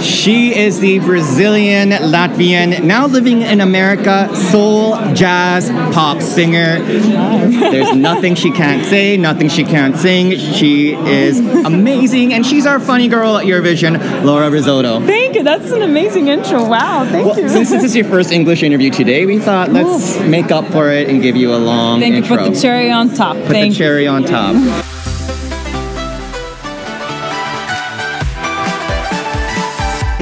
She is the Brazilian, Latvian, now living in America, soul, jazz, pop singer. There's nothing she can't say, nothing she can't sing. She is amazing, and she's our funny girl at Eurovision, Laura Rizzotto. Thank you. That's an amazing intro. Wow, thank you. Since this is your first English interview today, we thought let's make up for it and give you a long intro. Thank you. Put the cherry on top. Put the cherry on top.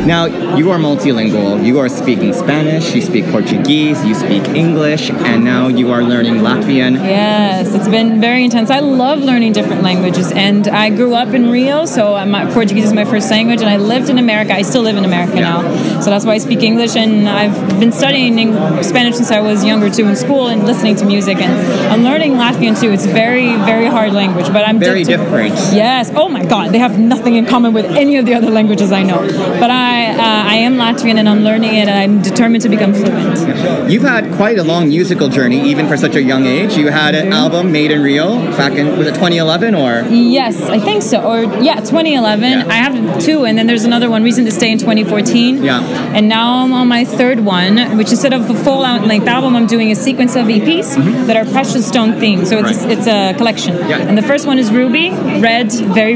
Now, you are multilingual. You are speaking Spanish, you speak Portuguese, you speak English, and now you are learning Latvian. Yes, it's been very intense. I love learning different languages, and I grew up in Rio, so Portuguese is my first language, and I lived in America. I still live in America now, so that's why I speak English, and I've been studying Spanish since I was younger, too, in school, and listening to music, and I'm learning Latvian, too. It's very, very hard language, but I'm very different. Yes. Oh, my God. They have nothing in common with any of the other languages I know, but I am Latvian and I'm learning it, and I'm determined to become fluent. You've had quite a long musical journey, even for such a young age. You had an album made in Rio back in, was it 2011 or? Yes, I think so. Or, 2011. Yeah. I have two, and then there's another one, Reason to Stay, in 2014. Yeah. And now I'm on my third one, which instead of a full length album, I'm doing a sequence of EPs that are Precious Stone themed. So it's a collection. Yeah. And the first one is Ruby, red, very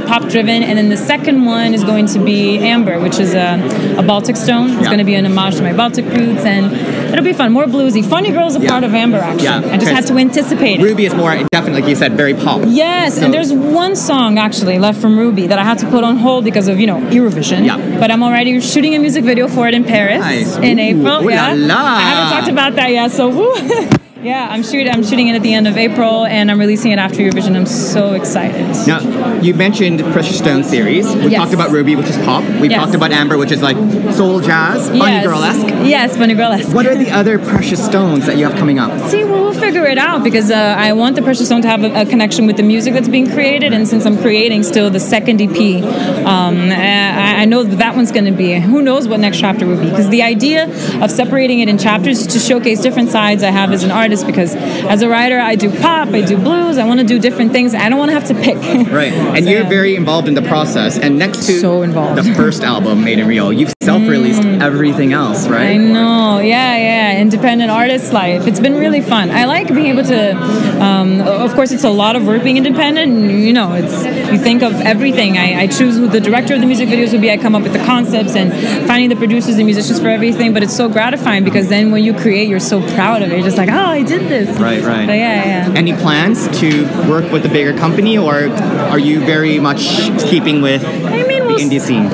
pop driven. And then the second one is going to be Amber, which is a Baltic stone. It's going to be an homage to my Baltic roots, and it'll be fun. More bluesy. Funny Girl is a part of Amber, actually. Yeah. I just had to anticipate it. Ruby is more, definitely, like you said, very pop. Yes, so, and there's one song, actually, left from Ruby that I had to put on hold because of, Eurovision. Yeah. But I'm already shooting a music video for it in Paris in April. Yeah. I haven't talked about that yet, so woo. Yeah, I'm shooting it at the end of April, and I'm releasing it after Eurovision. I'm so excited. Now, you mentioned Precious Stone series. We talked about Ruby, which is pop. We talked about Amber, which is like soul jazz, funny girl-esque. Yes, funny girl-esque. What are the other Precious Stones that you have coming up? See, we'll figure it out, because I want the Precious Stone to have a connection with the music that's being created, and since I'm creating still the second EP, I know that one's going to be, who knows what next chapter will be, because the idea of separating it in chapters is to showcase different sides I have as an artist, because as a writer, I do pop, I do blues, I want to do different things. I don't want to have to pick. Right, and you're very involved in the process. And next to the first album, Made in Rio, you've self-released everything else, right? I know, yeah. Independent artist life. It's been really fun. I like being able to, of course, it's a lot of work being independent. And, you think of everything. I choose who the director of the music videos will be. I come up with the concepts and finding the producers and musicians for everything. But it's so gratifying, because then when you create, you're so proud of it. You're just like, oh, I did this. Right. But yeah. Any plans to work with a bigger company, or are you very much keeping with the indie scene?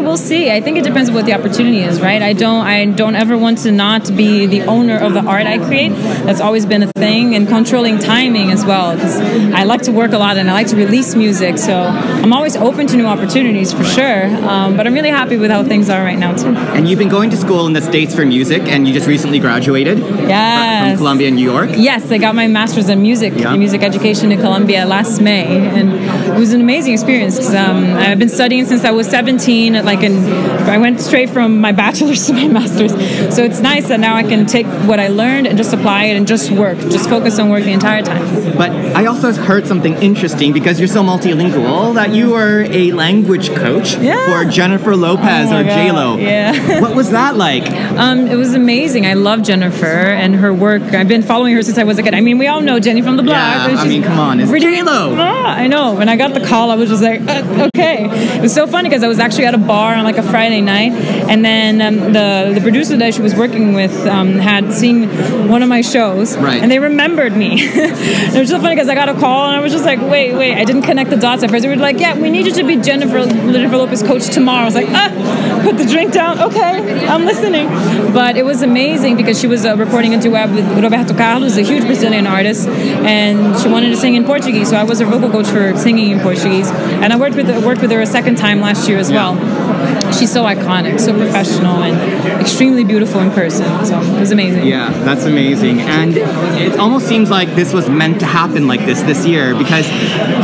We'll see. I think it depends on what the opportunity is, right? I don't ever want to not be the owner of the art I create. That's always been a thing, and controlling timing as well, because I like to work a lot and I like to release music, so I'm always open to new opportunities for sure. But I'm really happy with how things are right now too. And you've been going to school in the States for music, and you just recently graduated. Yes. From Columbia, New York. Yes, I got my master's in music education in Columbia last May, and it was an amazing experience, because I've been studying since I was 17. I went straight from my bachelor's to my master's, so it's nice that now I can take what I learned and just apply it and just focus on work the entire time. But I also heard something interesting, because you're so multilingual, that you are a language coach for Jennifer Lopez or J-Lo. Yeah. What was that like? It was amazing. I love Jennifer and her work. I've been following her since I was a kid. I mean, we all know Jenny from the blog. Yeah, come on, it's J-Lo. I know. When I got the call, I was just like, okay. It was so funny, because I was actually at a bar on like a Friday night, and then the producer that she was working with had seen one of my shows, and they remembered me. It was so funny, because I got a call, and I was just like, wait, I didn't connect the dots at first. They were like, yeah, we need you to be Jennifer Lopez coach tomorrow. I was like, put the drink down. Okay, I'm listening. But it was amazing, because she was recording a duet with Roberto Carlos, a huge Brazilian artist, and she wanted to sing in Portuguese, so I was her vocal coach for singing in Portuguese, and I worked with her a second time last year as well. She's so iconic, so professional, and extremely beautiful in person, so it was amazing. Yeah, that's amazing. And it almost seems like this was meant to happen like this year, because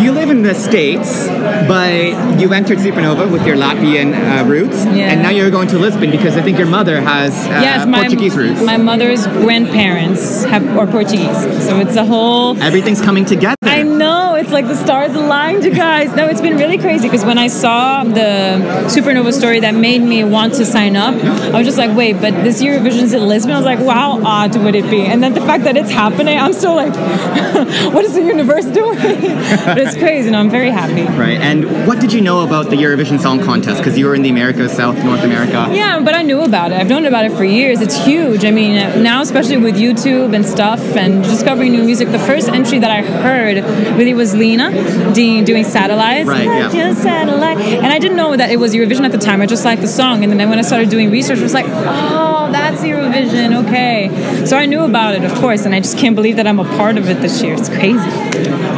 you live in the States, but you entered Supernova with your Latvian roots, and now you're going to Lisbon because I think your mother has Portuguese roots. My mother's grandparents are Portuguese, so it's a whole... Everything's coming together. I know, it's like the stars aligned, you guys. No, it's been really crazy, because when I saw saw the Supernova story that made me want to sign up, I was just like, wait, but this Eurovision's in Lisbon. I was like, how odd would it be? And then the fact that it's happening, I'm still like, what is the universe doing? But it's crazy, I'm very happy. Right, and what did you know about the Eurovision Song Contest? Because you were in the Americas, North America. Yeah, but I knew about it. I've known about it for years. It's huge. I mean, now especially with YouTube and stuff and discovering new music, the first entry that I heard really was Lena doing Satellites. Right, yeah. Satellite. And I didn't know that it was Eurovision at the time. I just liked the song. And then when I started doing research, I was like, oh, that's Eurovision. Okay. So I knew about it, of course, and I just can't believe that I'm a part of it this year. It's crazy.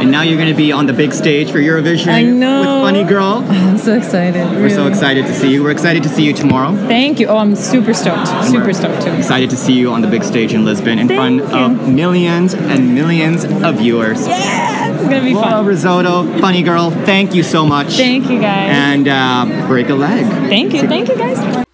And now you're going to be on the big stage for Eurovision. I know. With Funny Girl. I'm so excited. We're so excited to see you. We're excited to see you tomorrow. Thank you. Oh, I'm super stoked. Super stoked, too. Excited to see you on the big stage in Lisbon in front of millions and millions of viewers. Yeah! It's going to be fun. Rizzotto, Funny Girl, thank you so much. Thank you, guys. And break a leg. Thank you. Thank you, guys.